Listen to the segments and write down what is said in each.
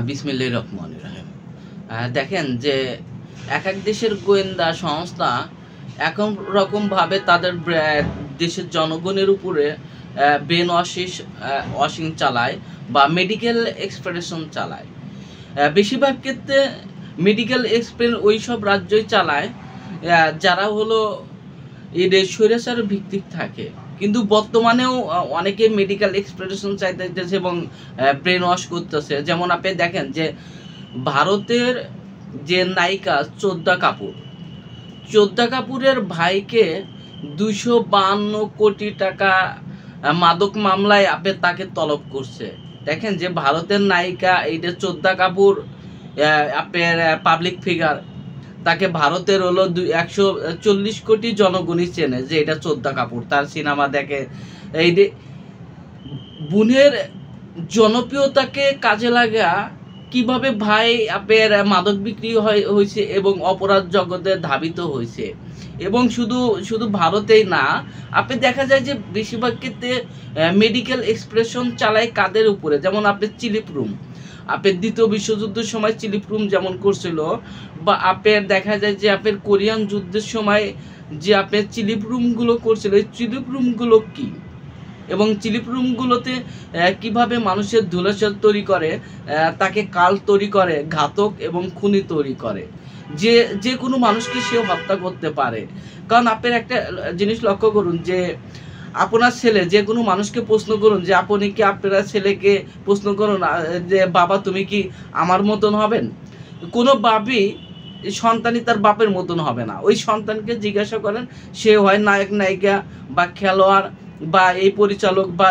বিসমিল্লাহির রহমানির রহিম। দেখেন যে এক এক দেশের গোয়েন্দা সংস্থা এক রকমভাবে তাদের দেশের জনগণের উপরে ব্রেন ওয়াশিং চালায় বা মেডিকেল এক্সপ্রেশন চালায়। বেশিরভাগ ক্ষেত্রে মেডিকেল এক্সপ্রেস ওই সব রাজ্যই চালায় যারা হলো এদের স্বৈরাচার ভিত্তিক থাকে। কিন্তু বর্তমানেও অনেকে মেডিকেল এক্সপ্রেশন চাইতেছে এবং ব্রেন ওয়াশ করতেছে। যেমন আপনি দেখেন যে ভারতের যে নায়িকা শ্রদ্ধা কাপুরের ভাইকে 252 কোটি টাকা মাদক মামলায় আপনি তাকে তলব করছে। দেখেন যে ভারতের নায়িকা এইটা শ্রদ্ধা কাপুর আপনার পাবলিক ফিগার, তাকে ভারতের হলো 140 কোটি জনগণই চেনে যে এটা শ্রদ্ধা কাপুর, তার সিনেমা দেখে। এই বোনের জনপ্রিয়তাকে কাজে লাগা কিভাবে ভাই আপনার মাদক বিক্রি হয়েছে এবং অপরাধ জগতে ধাবিত হয়েছে। এবং শুধু ভারতেই না, আপনি দেখা যায় যে বেশিরভাগ ক্ষেত্রে মেডিকেল এক্সপ্রেশন চালায় কাদের উপরে, যেমন আপনার চিলিপ রুম, আপনার দ্বিতীয় বিশ্বযুদ্ধের সময় চিলিপ রুম যেমন করছিল, বা আপনার দেখা যায় যে আপনার কোরিয়ান যুদ্ধের সময় যে আপনার চিলিপ রুমগুলো করছিল, এই চিলিপ রুমগুলো কী এবং চিলিপ রুমগুলোতে কিভাবে মানুষের ধূলাসার তৈরি করে, তাকে কাল তৈরি করে, ঘাতক এবং খুনি তৈরি করে, যে কোনো মানুষকে সে হত্যা করতে পারে। কারণ আপনার একটা জিনিস লক্ষ্য করুন যে আপনার ছেলে যে কোনো মানুষকে প্রশ্ন করুন যে আপনি কি আপনার ছেলেকে প্রশ্ন করুন যে বাবা তুমি কি আমার মতন হবেন, কোনো বাপই সন্তানই তার বাপের মতন হবে না। ওই সন্তানকে জিজ্ঞাসা করেন, সে হয় নায়ক নায়িকা বা খেলোয়াড় বা এই পরিচালক বা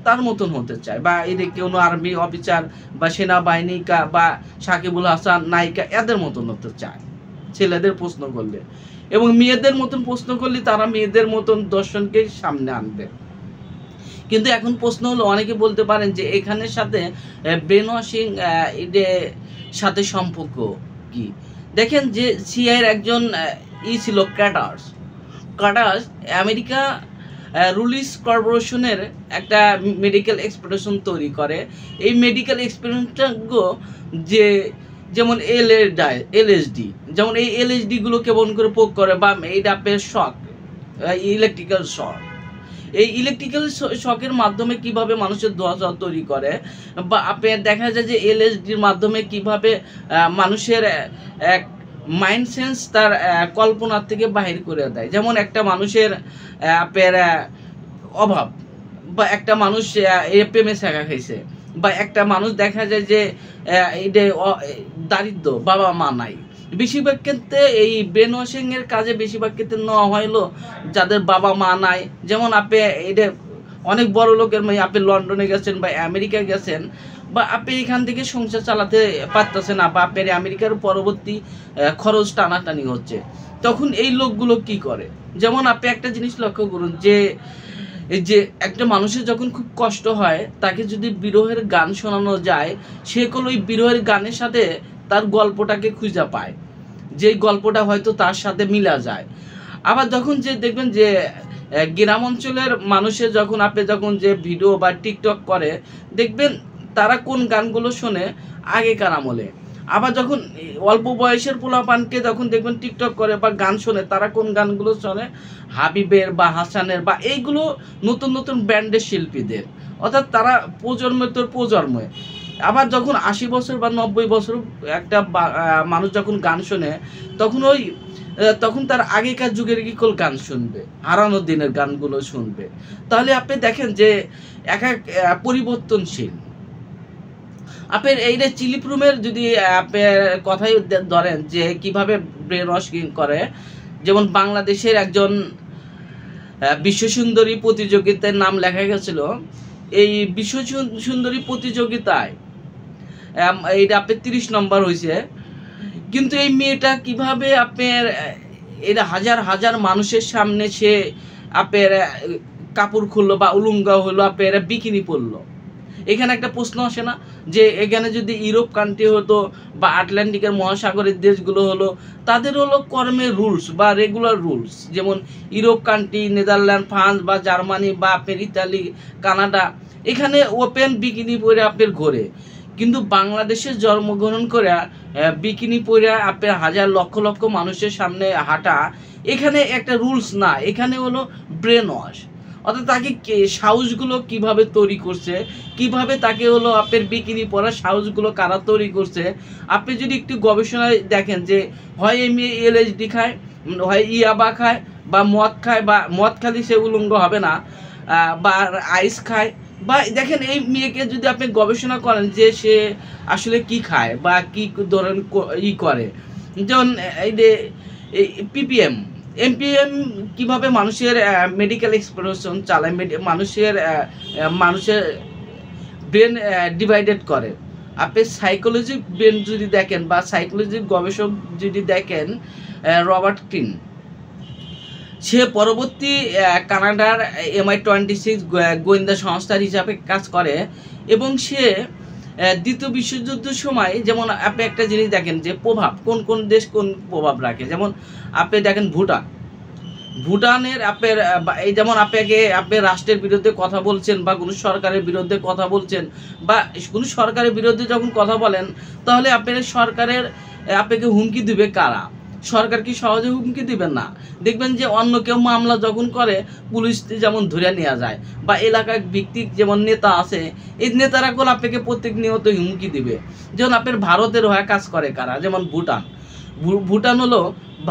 তার মতন হতে চায়, বা এদের কোনো আর্মি অফিসার বা সেনাবাহিনীকা বা সাকিবুল হাসান নায়িকা এদের মতন হতে চায় ছেলেদের প্রশ্ন করলে। এবং মেয়েদের মতন প্রশ্ন করলে তারা মেয়েদের মতন দর্শনকেই সামনে আনবে। কিন্তু এখন প্রশ্ন হলো, অনেকে বলতে পারেন যে এখানের সাথে ব্রেন ওয়াশিং সাথে সম্পর্ক কি। দেখেন যে সিআইয়ের একজন ছিল ক্যাটার্স আমেরিকা রুলিস কর্পোরেশনের একটা মেডিকেল এক্সপ্রেশন তৈরি করে। এই মেডিকেল এক্সপ্রেশনগুলো যেমন এলএসডি, যেমন এই এলএসডিগুলো কেমন করে প্রয়োগ করে, বা এই ডাপের শক, ইলেকট্রিক্যাল শক, এই ইলেকট্রিক্যাল শকের মাধ্যমে কিভাবে মানুষের ধোঁয়াশা তৈরি করে, বা আপনার দেখা যায় যে এলএসডির মাধ্যমে কিভাবে মানুষের এক মাইন্ড সেন্স তার কল্পনার থেকে বাহির করে দেয়। যেমন একটা মানুষের আপনার অভাব, বা একটা মানুষ প্রেমে শেখা খাইছে, বা একটা মানুষ দেখা যায় যে দারিদ্র, বাবা মা নাই। বেশিরভাগ ক্ষেত্রে এই ব্রেন ওয়াশিংয়ের কাজে বেশিরভাগ ক্ষেত্রে নেওয়া হলো যাদের বাবা মা নাই। যেমন আপনি এটা অনেক বড় লোকের মেয়ে, আপনি লন্ডনে গেছেন বা আমেরিকা গেছেন, বা আপনি এখান থেকে সংসার চালাতে পারতেছেন না, বা আপনার আমেরিকার পরবর্তী খরচ টানাটানি হচ্ছে, তখন এই লোকগুলো কি করে। যেমন আপনি একটা জিনিস লক্ষ্য করুন যে একটা মানুষের যখন খুব কষ্ট হয়, তাকে যদি বিরহের গান শোনানো যায়, সে কোনো ওই বিরহের গানের সাথে তার গল্পটাকে খুঁজে পায়, যে গল্পটা হয়তো তার সাথে মিলা যায়। আবার যখন যে দেখবেন যে গ্রাম অঞ্চলের মানুষের যখন যে ভিডিও বা টিকটক করে, দেখবেন তারা কোন গানগুলো শোনে আগেকার আমলে। আবার যখন অল্প বয়সের পোলাপানকে যখন দেখবেন টিকটক করে বা গান শোনে, তারা কোন গানগুলো শোনে হাবিবের বা হাসানের বা এইগুলো নতুন নতুন ব্যান্ডের শিল্পীদের, অর্থাৎ তারা প্রজন্মে। আবার যখন 80 বছর বা 90 বছর একটা মানুষ যখন গান শোনে, তখন তার আগেকার যুগের কিকল গান শুনবে, হারানো দিনের গানগুলো শুনবে। তাহলে আপনি দেখেন যে এক পরিবর্তনশীল। আপনার এইটা চিলিপ রুমের যদি আপনার কথাই ধরেন যে কিভাবে ব্রেন ওয়াশিং করে, যেমন বাংলাদেশের একজন বিশ্বসুন্দরী প্রতিযোগিতার নাম লেখা গেছিল। এই বিশ্বসুন্দরী প্রতিযোগিতায় এইটা আপনার 30 নম্বর হয়েছে। কিন্তু এই মেয়েটা কিভাবে আপনার এটা হাজার হাজার মানুষের সামনে সে আপনার কাপড় খুললো বা উলঙ্গা হলো, আপনার বিকিনি পরলো। এখানে একটা প্রশ্ন আসে না যে এখানে যদি ইউরোপ কান্ট্রি হতো বা আটলান্টিকের মহাসাগরের দেশগুলো হলো, তাদের হলো কর্মের রুলস বা রেগুলার রুলস। যেমন ইউরোপ কান্ট্রি, নেদারল্যান্ড, ফ্রান্স বা জার্মানি বা আপনার ইতালি, কানাডা, এখানে ওপেন বিকিনি পরে আপনার ঘোরে। কিন্তু বাংলাদেশে জন্মগ্রহণ করে বিকিনি পরে আপনার হাজার লক্ষ লক্ষ মানুষের সামনে হাঁটা এখানে একটা রুলস না, এখানে হলো ব্রেন ওয়াশ। অর্থাৎ তাকে সাহসগুলো কিভাবে তৈরি করছে, কিভাবে তাকে হলো আপনার বিকিনি পরার সাহসগুলো কারা তৈরি করছে। আপনি যদি একটু গবেষণায় দেখেন যে হয় মেয়ে LSD খায়, হয় ইয়াবা খায়, বা মদ খায়, বা মদ খালি সে উলঙ্গ হবে না, বা আইস খায়, বা দেখেন এই মেয়েকে যদি আপনি গবেষণা করেন যে সে আসলে কি খায় বা কি ধরনের করে, যেমন এই যে PPM MPM কিভাবে মানুষের মেডিকেল এক্সপ্লোরেশন চালায়, মানুষের ব্রেন ডিভাইডেড করে। আপনি সাইকোলজি ব্রেন যদি দেখেন বা সাইকোলজির গবেষক যদি দেখেন রবার্ট ক্রিন, সে পরবর্তী কানাডার MI26 গোয়েন্দা সংস্থার হিসাবে কাজ করে, এবং সে দ্বিতীয় বিশ্বযুদ্ধের সময় যেমন আপনি একটা জিনিস দেখেন যে প্রভাব কোন কোন দেশ কোন প্রভাব রাখে। যেমন আপনি দেখেন ভুটানের আপনার এই যেমন আপনি রাষ্ট্রের বিরুদ্ধে কথা বলছেন বা কোনো সরকারের বিরুদ্ধে কথা বলছেন, বা কোনো সরকারের বিরুদ্ধে যখন কথা বলেন তাহলে আপনার সরকারের আপনাকে হুমকি দিবে কারা? সরকার কি সহজে হুমকি দিবেন না। দেখবেন যে অন্য কেউ মামলা যখন করে পুলিশ যেমন ধরে নেওয়া যায়, বা এলাকার ভিত্তিক যেমন নেতা আছে, এই নেতারা গুলো আপনাকে প্রতিনিয়ত হুমকি দিবে। যেমন আপনার ভারতের হয়ে কাজ করে কারা, যেমন ভুটান হলো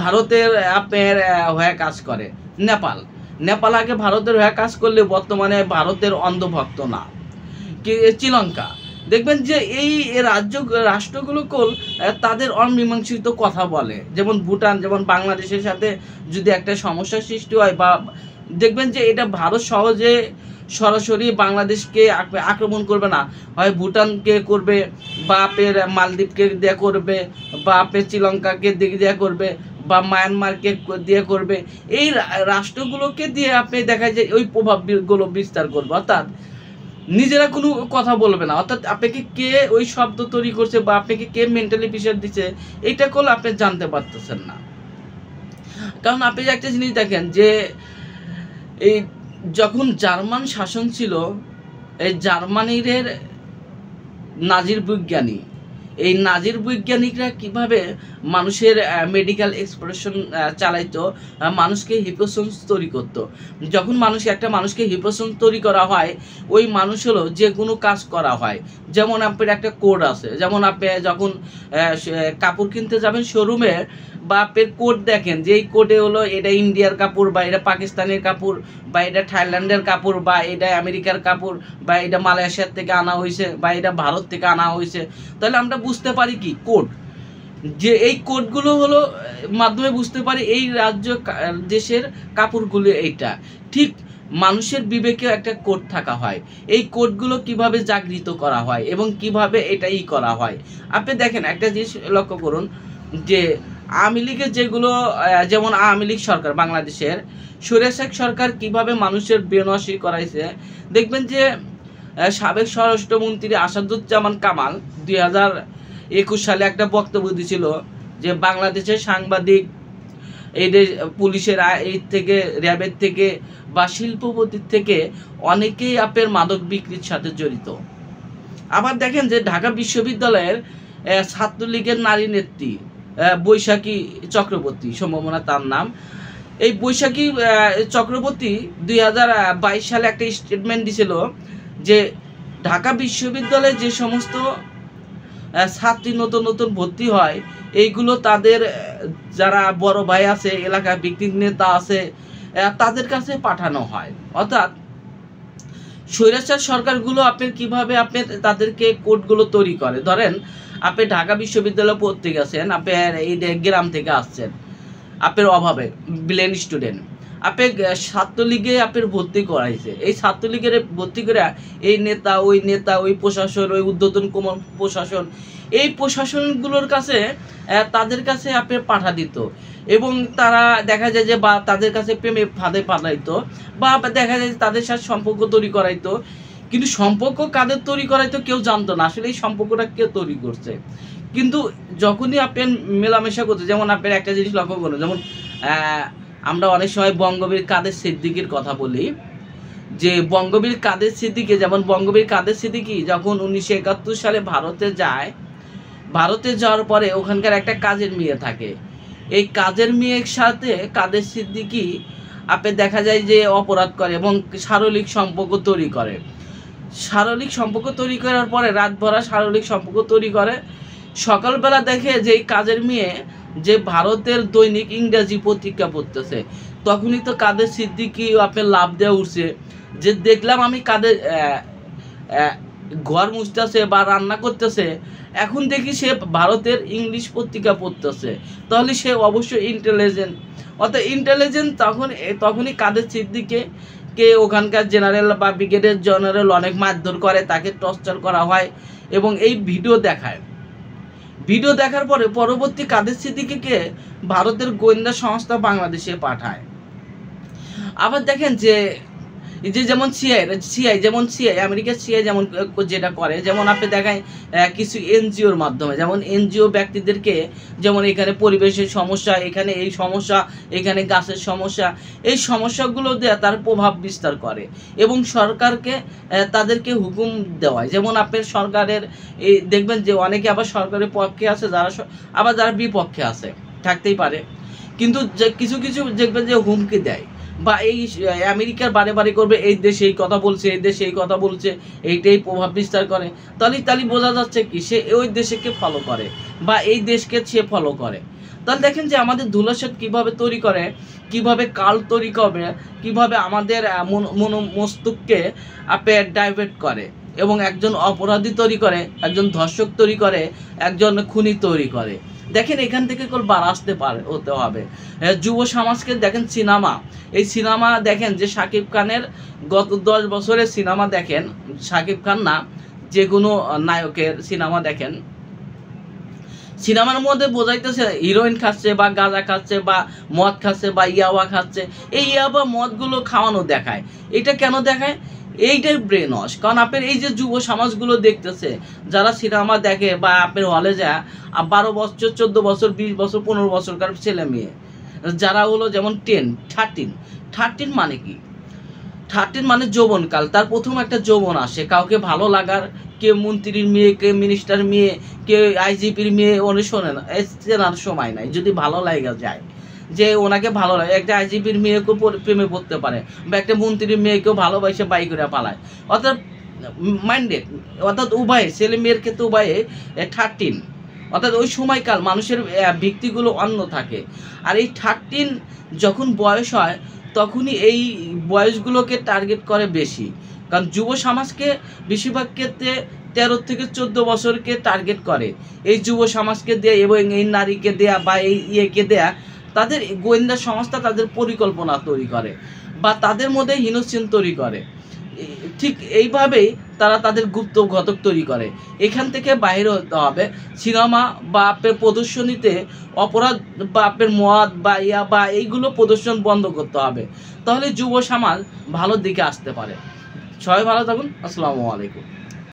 ভারতের আপনার হয়ে কাজ করে। নেপাল আগে ভারতের হয়ে কাজ করলে বর্তমানে ভারতের অন্ধভক্ত না। শ্রীলঙ্কা দেখবেন যে এই রাষ্ট্রগুলো তাদের অমীমাংসিত কথা বলে। যেমন ভুটান, যেমন বাংলাদেশের সাথে যদি একটা সমস্যার সৃষ্টি হয়, বা দেখবেন যে এটা ভারত সহজে সরাসরি বাংলাদেশকে আক্রমণ করবে না, হয় ভুটানকে করবে, বা আপনার মালদ্বীপকে দিয়ে করবে, বা আপনার শ্রীলঙ্কাকে দিয়ে করবে, বা মায়ানমারকে দিয়ে করবে। এই রাষ্ট্রগুলোকে দিয়ে আপনি দেখা যায় ওই প্রভাবগুলো বিস্তার করবে, অর্থাৎ নিজেরা কোনো কথা বলবে না। অর্থাৎ আপনাকে কে ওই শব্দ তৈরি করছে বা আপনাকে কে মেন্টালি প্রেশার দিচ্ছে, এইটা করলে আপনি জানতে পারতেছেন না। কারণ আপনি একটা জিনিস দেখেন যে এই যখন জার্মান শাসন ছিল, এই জার্মানির নাজির বৈজ্ঞানিকরা কিভাবে মানুষের মেডিকেল এক্সপ্লোরেশন চালাইতো, মানুষকে হিপোসেন্স তৈরি করতো। যখন একটা মানুষকে হিপোসেন্স তৈরি করা হয়, ওই মানুষ হলো যে কোনো কাজ করা হয়। যেমন আপনার একটা কোড আছে, যেমন আপনি যখন কাপড় কিনতে যাবেন শোরুমে, বা আপনার কোড দেখেন যে এই কোডে হলো এটা ইন্ডিয়ার কাপড়, বা এটা পাকিস্তানের কাপড়, বা এটা থাইল্যান্ডের কাপড়, বা এটা আমেরিকার কাপড়, বা এটা মালয়েশিয়ার থেকে আনা হয়েছে, বা এটা ভারত থেকে আনা হয়েছে। তাহলে আমরা বুঝতে পারি কি কোড, যে এই কোডগুলো হলো মাধ্যমে বুঝতে পারি এই দেশের কাপড়গুলো এইটা। ঠিক মানুষের বিবেকে একটা কোড থাকা হয়, এই কোডগুলো কিভাবে জাগৃত করা হয় এবং কিভাবে এটাই করা হয়। আপনি দেখেন একটা জিনিস লক্ষ্য করুন যে আওয়ামী লীগের যেগুলো, যেমন আওয়ামী লীগ সরকার বাংলাদেশের সরিয়া শেখ সরকার কিভাবে মানুষের ব্রেনওয়াশি করাইছে। দেখবেন যে সাবেক স্বরাষ্ট্রমন্ত্রী আসাদুজ্জামান কামাল 2021 সালে একটা বক্তব্য দিয়েছিল যে বাংলাদেশের সাংবাদিক, এই পুলিশের এই থেকে, র্যাবের থেকে, বা শিল্পপতির থেকে অনেকেই আপনার মাদক বিক্রির সাথে জড়িত। আবার দেখেন যে ঢাকা বিশ্ববিদ্যালয়ের ছাত্রলীগের নারী নেত্রী বৈশাখী চক্রবর্তী, সম্ভাবনা তার নাম, এই বৈশাখী চক্রবর্তী 2022 সালে একটা স্টেটমেন্ট দিয়েছিল যে ঢাকা বিশ্ববিদ্যালয়ে যে সমস্ত ছাত্রী নতুন ভর্তি হয়, এইগুলো তাদের যারা বড় ভাই আছে, এলাকার ভিত্তিক নেতা আছে, তাদের কাছে পাঠানো হয়। অর্থাৎ স্বৈরাচার সরকারগুলো আপনার কিভাবে আপনি তাদেরকে কোডগুলো তৈরি করে। ধরেন আপনি ঢাকা বিশ্ববিদ্যালয়ে পড়তে গেছেন, আপনি এই গ্রাম থেকে আসছেন, আপনার অভাবে ব্লেন স্টুডেন্ট, আপনি ছাত্রলীগে আপনার ভর্তি করাইছে। এই ছাত্রলীগের ভর্তি করে এই নেতা, ওই প্রশাসন, ওই ঊর্ধ্বতন প্রশাসন, এই প্রশাসনগুলোর কাছে তাদের কাছে আপনি পাঠা দিত, এবং তারা দেখা যায় যে বা তাদের কাছে প্রেমে ফাঁদে পাঠাইতো, বা দেখা যায় তাদের সাথে সম্পর্ক তৈরি করাইতো। কিন্তু সম্পর্ক কাদের তৈরি করাইতো কেউ জানতো না, আসলে এই সম্পর্কটা কে তৈরি করছে। কিন্তু যখনই আপনি মেলামেশা করতে, যেমন আপনার একটা জিনিস লক্ষ্য করুন, যেমন আমরা অনেক সময় বঙ্গবীর কাদের সিদ্দিকীর কথা বলি, যে বঙ্গবীর কাদের সিদ্দিকী, যেমন বঙ্গবীর কাদের সিদ্দিকী যখন 1971 সালে ভারতে যায়, ভারতে যাওয়ার পরে ওখানকার একটা কাজের মেয়ে থাকে, এই কাজের মেয়ের সাথে কাদের সিদ্দিকী আপনি দেখা যায় যে অপরাধ করে এবং শারীরিক সম্পর্ক তৈরি করে। শারীরিক সম্পর্ক তৈরি করার পরে রাত ভরা শারীরিক সম্পর্ক তৈরি করে। সকালবেলা দেখে যে এই কাজের মেয়ে যে ভারতের দৈনিক ইংরাজি পত্রিকা পড়তেছে, তখনই তো কাদের সিদ্দিকী আপনি লাভ দেওয়া উঠছে যে দেখলাম আমি কাদের ঘর মুছতেছে বা রান্না করতেছে, এখন দেখি সে ভারতের ইংলিশ পত্রিকা পড়তেছে, তাহলে সে অবশ্যই ইন্টেলিজেন্ট। অর্থাৎ ইন্টেলিজেন্ট তখনই কাদের সিদ্দিকীকে ওখানকার জেনারেল বা ব্রিগেডের জেনারেল অনেক মারধর করে, তাকে টর্চার করা হয় এবং এই ভিডিও দেখায়। ভিডিও দেখার পরে পরবর্তী কাদের সিদ্দিকীকে ভারতের গোয়েন্দা সংস্থা বাংলাদেশে পাঠায়। আবার দেখেন যে যেমন সিআই যেমন আমেরিকার সিআই যেমন যেটা করে, যেমন আপনি দেখায় কিছু এনজিওর মাধ্যমে, যেমন এনজিও ব্যক্তিদেরকে, যেমন এখানে পরিবেশের সমস্যা, এখানে এই সমস্যা, এখানে গাছের সমস্যা, এই সমস্যাগুলো দিয়ে তার প্রভাব বিস্তার করে এবং সরকারকে তাদেরকে হুকুম দেওয়ায়। যেমন আপনার সরকারের এই দেখবেন যে অনেকে আবার সরকারের পক্ষে আছে, আবার যারা বিপক্ষে আছে, থাকতেই পারে, কিন্তু কিছু কিছু দেখবেন যে হুমকি দেয় বা এই আমেরিকার বারে বারে করবে, এই দেশে এই কথা বলছে, এই দেশে এই কথা বলছে, এইটাই প্রভাব বিস্তার করে। তাহলে বোঝা যাচ্ছে কি সে ওই দেশকে ফলো করে বা এই দেশকে সে ফলো করে। তাহলে দেখেন যে আমাদের ধুলাসাত কীভাবে তৈরি করে, কিভাবে কাল তৈরি করে, কিভাবে আমাদের মস্তিষ্ককে আপে ডাইভার্ট করে এবং একজন অপরাধী তৈরি করে, একজন ধর্ষক তৈরি করে, একজন খুনি তৈরি করে। দেখেন এখান থেকে বার আসতে হতে হবে। যুব সমাজকে দেখেন সিনেমা, এই সিনেমা দেখেন যে শাকিব খানের গত 10 বছরের সিনেমা দেখেন, শাকিব খান না যে কোনো নায়কের সিনেমা দেখেন, সিনেমার মধ্যে বোঝাইতেছে হিরোইন খাচ্ছে বা গাঁজা খাচ্ছে বা মদ খাচ্ছে বা ইয়াবা খাচ্ছে, এই ইয়াবা মদগুলো খাওয়ানো দেখায়। এটা কেন দেখায়? এইটাই ব্রেন ওয়াশ। কারণ আপনার এই যে যুব সমাজগুলো দেখতেছে, যারা সিনেমা দেখে বা আপনার হলে যায় 12 বছর 14 বছর 20 বছর 15 বছরকার ছেলে মেয়ে, যারা হলো যেমন 13 মানে কি? 13 মানে যৌবনকাল। তার প্রথম একটা যৌবন আসে, কাউকে ভালো লাগার, কেউ মন্ত্রীর মেয়ে, কেউ মিনিস্টার মেয়ে, কেউ আইজিপির মেয়ে, ওনে শোনে না, চেনার সময় নাই। যদি ভালো লাগা যায় যে ওনাকে ভালো লাগে, একটা আইজিপির মেয়েকেও প্রেমে পড়তে পারে বা একটা মন্ত্রীর মেয়েকেও ভালোবাসে বাই করে পালায়। অর্থাৎ মাইন্ডেড, অর্থাৎ উভয়ে, ছেলে মেয়ের ক্ষেত্রে উভয়ে 13। অর্থাৎ ওই সময়কাল মানুষের ভিত্তিগুলো অন্য থাকে। আর এই 13 যখন বয়স হয় তখনই এই বয়সগুলোকে টার্গেট করে বেশি, কারণ যুব সমাজকে বেশিরভাগ ক্ষেত্রে 13 থেকে 14 বছরকে টার্গেট করে। এই যুব সমাজকে দেয়া এবং এই নারীকে দেয়া বা এই ইয়েকে দেয়া, তাদের গোয়েন্দা সংস্থা তাদের পরিকল্পনা তৈরি করে বা তাদের মধ্যে হিনোসিন তৈরি করে। ঠিক এইভাবেই তারা তাদের গুপ্ত ঘটক তৈরি করে। এখান থেকে বাইরে হতে হবে। সিনেমা বা আপনার প্রদর্শনীতে অপরাধ বা আপনার মদ বা ইয়া বা এইগুলো প্রদর্শন বন্ধ করতে হবে, তাহলে যুব সমাজ ভালোর দিকে আসতে পারে। সবাই ভালো থাকুন। আসসালামু আলাইকুম।